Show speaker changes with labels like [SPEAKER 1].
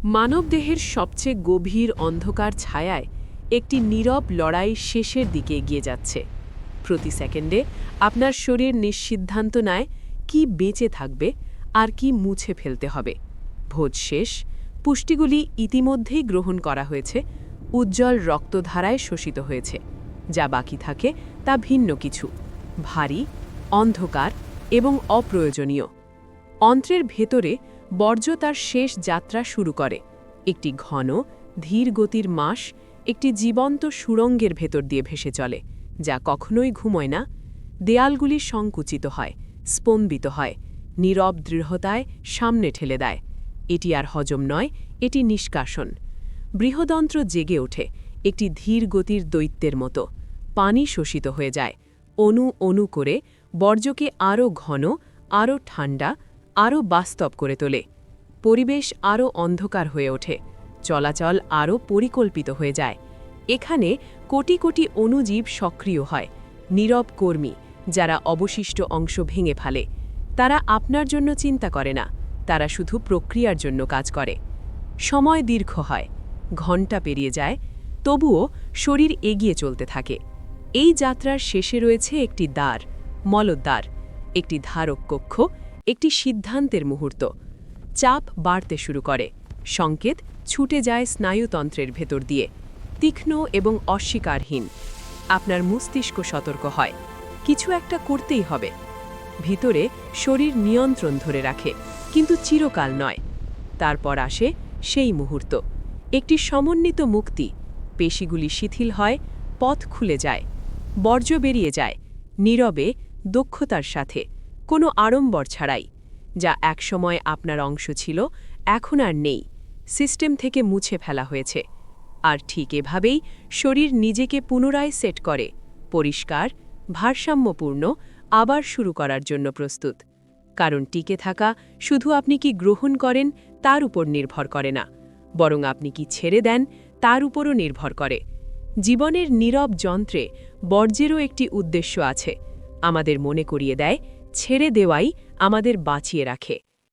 [SPEAKER 1] মানবদেহের সবচেয়ে গভীর অন্ধকার ছায়ায় একটি নীরব লড়াই শেষের দিকে এগিয়ে যাচ্ছে। প্রতি সেকেন্ডে আপনার শরীর নিঃসিদ্ধান্ত নেয় কি বেঁচে থাকবে আর কি মুছে ফেলতে হবে। ভোজ শেষ, পুষ্টিগুলি ইতিমধ্যেই গ্রহণ করা হয়েছে, উজ্জ্বল রক্তধারায় শোষিত হয়েছে। যা বাকি থাকে তা ভিন্ন কিছু, ভারী, অন্ধকার এবং অপ্রয়োজনীয়। অন্ত্রের ভেতরে বর্জ্য তার শেষ যাত্রা শুরু করে, একটি ঘন, ধীর গতির মাস একটি জীবন্ত সুড়ঙ্গের ভেতর দিয়ে ভেসে চলে, যা কখনোই ঘুমোয় না। দেয়ালগুলি সংকুচিত হয়, স্পন্দিত হয়, নীরব দৃঢ়তায় সামনে ঠেলে দেয়। এটি আর হজম নয়, এটি নিষ্কাশন। বৃহদন্ত্র জেগে ওঠে, একটি ধীর গতির দৈত্যের মতো। পানি শোষিত হয়ে যায়, অণু অণু করে বর্জ্যকে আরও ঘন, আরও ঠান্ডা, আরও বাস্তব করে তোলে। পরিবেশ আরও অন্ধকার হয়ে ওঠে, চলাচল আরও পরিকল্পিত হয়ে যায়। এখানে কোটি কোটি অণুজীব সক্রিয় হয়, নীরব কর্মী, যারা অবশিষ্ট অংশ ভেঙে ফেলে। তারা আপনার জন্য চিন্তা করে না, তারা শুধু প্রক্রিয়ার জন্য কাজ করে। সময় দীর্ঘ হয়, ঘণ্টা পেরিয়ে যায়, তবুও শরীর এগিয়ে চলতে থাকে। এই যাত্রার শেষে রয়েছে একটি দ্বার, মলদ্বার, একটি ধারক কক্ষ, একটি সিদ্ধান্তের মুহূর্ত। চাপ বাড়তে শুরু করে, সংকেত ছুটে যায় স্নায়ুতন্ত্রের ভেতর দিয়ে, তীক্ষ্ণ এবং অস্বীকারহীন। আপনার মস্তিষ্ক সতর্ক হয়, কিছু একটা করতেই হবে। ভিতরে শরীর নিয়ন্ত্রণ ধরে রাখে, কিন্তু চিরকাল নয়। তারপর আসে সেই মুহূর্ত, একটি সমন্বিত মুক্তি। পেশিগুলি শিথিল হয়, পথ খুলে যায়, বর্জ্য বেরিয়ে যায়, নীরবে, দক্ষতার সাথে, কোনো আড়ম্বর ছাড়াই। যা একসময় আপনার অংশ ছিল, এখন আর নেই, সিস্টেম থেকে মুছে ফেলা হয়েছে। আর ঠিক এভাবেই শরীর নিজেকে পুনরায় সেট করে, পরিষ্কার, ভারসাম্যপূর্ণ, আবার শুরু করার জন্য প্রস্তুত। কারণ টিকে থাকা শুধু আপনি কি গ্রহণ করেন তার উপর নির্ভর করে না, বরং আপনি কি ছেড়ে দেন তার উপরও নির্ভর করে। জীবনের নীরব যন্ত্রে বর্জ্যেরও একটি উদ্দেশ্য আছে, আমাদের মনে করিয়ে দেয় ছেড়ে দেওয়াই আমাদের বাঁচিয়ে রাখে।